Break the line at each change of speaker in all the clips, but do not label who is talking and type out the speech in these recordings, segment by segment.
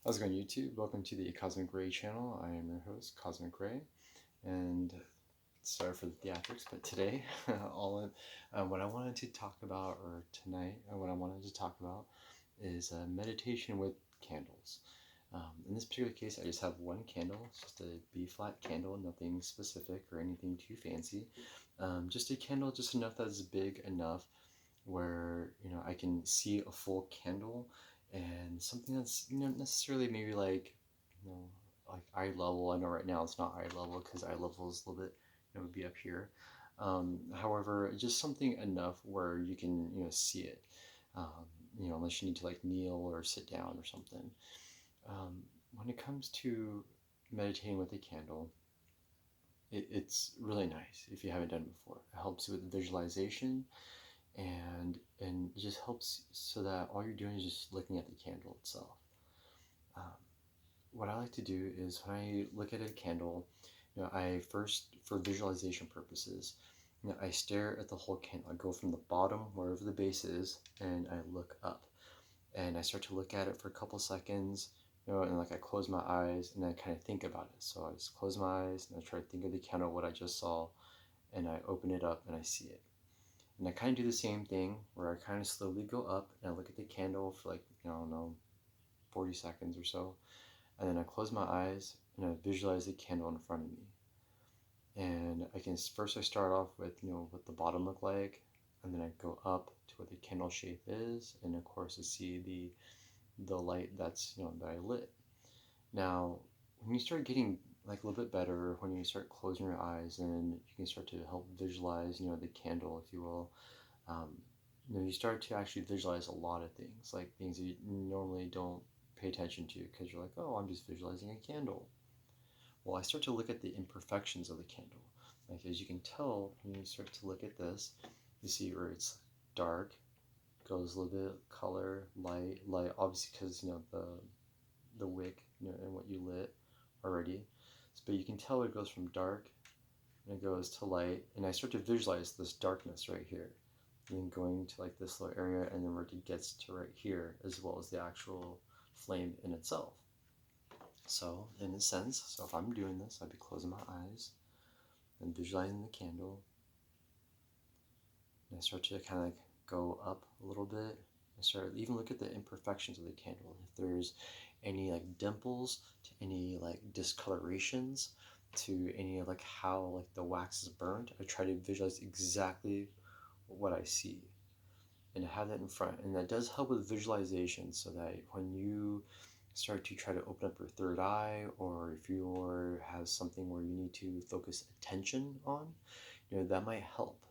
How's it going, YouTube? Welcome to the Cosmic Ray channel. I am your host, Cosmic Ray, and sorry for the theatrics, but today, what I wanted to talk about, or tonight, what I wanted to talk about is meditation with candles. In this particular case, I just have one candle. It's just a B flat candle, nothing specific or anything too fancy. Just a candle, just enough that's big enough where I can see a full candle, and something that's necessarily maybe like you know like eye level. I know right now it's not eye level because eye level is a little bit would be up here. However, just something enough where you can see it. Um, unless you need to like kneel or sit down or something. When it comes to meditating with a candle, it's really nice if you haven't done it before. It helps with visualization, and it just helps so that all you're doing is just looking at the candle itself. Um, what I like to do is when I look at a candle, I first, for visualization purposes, I stare at the whole candle. I go from the bottom, wherever the base is, and I look up, and I start to look at it for a couple seconds. And like I close my eyes and I kind of think about it. So I just close my eyes and I try to think of the candle, what I just saw, and I open it up and I see it. And I kind of do the same thing where I kind of slowly go up and I look at the candle for like, I don't know, 40 seconds or so. And then I close my eyes and I visualize the candle in front of me. And I start off with, what the bottom look like. And then I go up to what the candle shape is. And of course, I see the light that I lit. Now, when you start getting like a little bit better, when you start closing your eyes and you can start to help visualize, the candle, if you will, um, you start to actually visualize a lot of things, like things that you normally don't pay attention to because you're like, oh, I'm just visualizing a candle. Well, I start to look at the imperfections of the candle. Like as you can tell, when you start to look at this, you see where it's dark, goes a little bit color, light, light, obviously because the wick, and what you lit already. But you can tell it goes from dark and it goes to light, and I start to visualize this darkness right here, and then going to like this little area, and then where it gets to right here, as well as the actual flame in itself. So, in a sense, if I'm doing this, I'd be closing my eyes and visualizing the candle, and I start to kind of like go up a little bit. I start even look at the imperfections of the candle. If there's any like dimples, to any like discolorations, to any like how like the wax is burnt, I try to visualize exactly what I see and have that in front. And that does help with visualization so that when you start to try to open up your third eye, or if you have something where you need to focus attention on, that might help,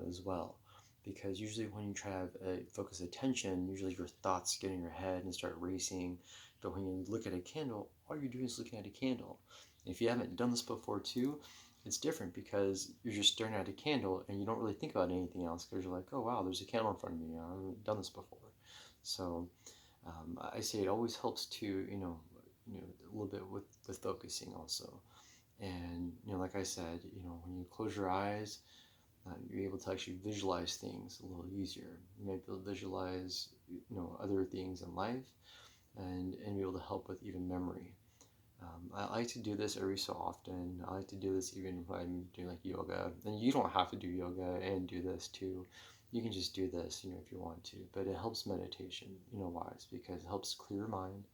as well. Because usually when you try to have focus attention, usually your thoughts get in your head and start racing. But when you look at a candle, all you're doing is looking at a candle. If you haven't done this before too, it's different because you're just staring at a candle and you don't really think about anything else because you're like, oh wow, there's a candle in front of me. I haven't done this before. So I say it always helps to a little bit with focusing also. And like I said, when you close your eyes, you're able to actually visualize things a little easier. You might be able to visualize other things in life, and be able to help with even memory. I like to do this every so often. I like to do this even when I'm doing like yoga. And you don't have to do yoga and do this too. You can just do this, if you want to. But it helps meditation, wise, because it helps clear your mind.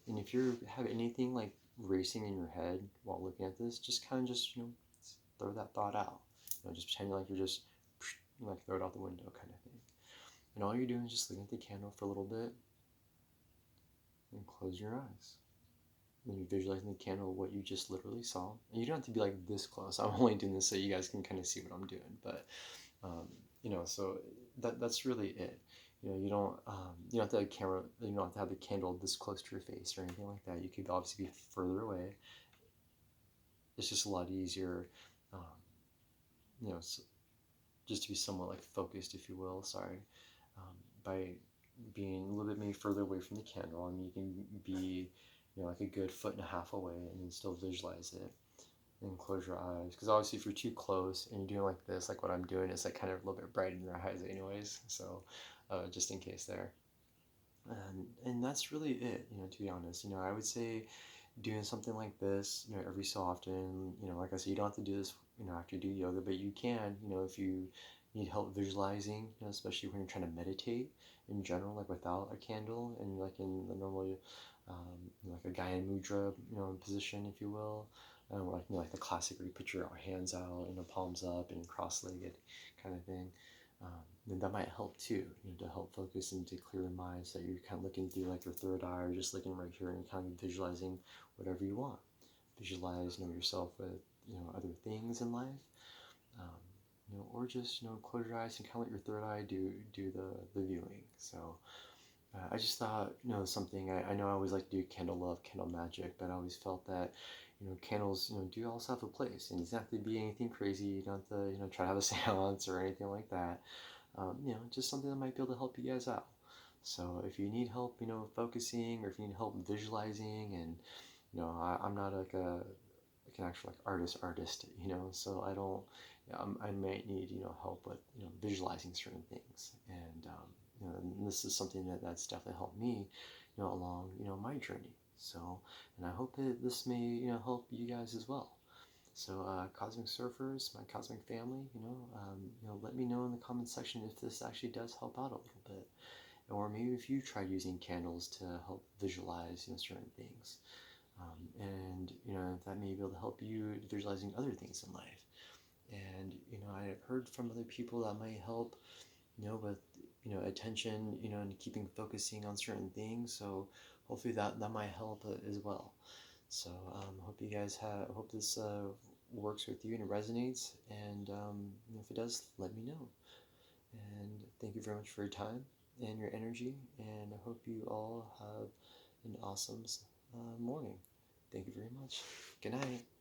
And if you have anything like racing in your head while looking at this, just kind of just throw that thought out. Just pretend like you're just like throw it out the window kind of thing. And all you're doing is just looking at the candle for a little bit and close your eyes. Then you're visualizing the candle, what you just literally saw. And you don't have to be like this close. I'm only doing this so you guys can kind of see what I'm doing. But so that's really it. You don't have to have a camera. You don't have to have the candle this close to your face or anything like that. You could obviously be further away. It's just a lot easier, um, so just to be somewhat like focused, if you will. Sorry, by being a little bit maybe further away from the candle. I mean, you can be, like a good foot and a half away, and then still visualize it. And close your eyes, because obviously if you're too close and you're doing like this, like what I'm doing, it's like kind of a little bit bright in your eyes, anyways. So, just in case there. And that's really it, to be honest. I would say doing something like this, every so often, like I said, you don't have to do this, after you do yoga, but you can, if you need help visualizing, especially when you're trying to meditate in general, like without a candle and like in the normal, like a Gaya Mudra, position, if you will, or like, like the classic where you put your hands out, palms up and cross-legged kind of thing. Then that might help too, to help focus and to clear your mind so that you're kind of looking through like your third eye or just looking right here and kind of visualizing whatever you want. Visualize, yourself with, other things in life, um, or just, close your eyes and kind of let your third eye do the viewing. So I just thought, something, I know I always like to do candle love, candle magic, but I always felt that, candles, do also have a place. And it doesn't have to be anything crazy. You don't have to, try to have a seance or anything like that. Just something that might be able to help you guys out. So if you need help, focusing, or if you need help visualizing, and I'm not like an actual like artist, so I don't, I might need help with visualizing certain things, and this is something that's definitely helped me, along my journey. So, and I hope that this may help you guys as well. So, Cosmic Surfers, my cosmic family, let me know in the comment section if this actually does help out a little bit, or maybe if you tried using candles to help visualize, certain things, and that may be able to help you visualizing other things in life. And I have heard from other people that might help, with attention, and keeping focusing on certain things. So hopefully that might help as well. So hope you guys hope this works with you and resonates. And if it does, let me know. And thank you very much for your time and your energy. And I hope you all have an awesome morning. Thank you very much. Good night.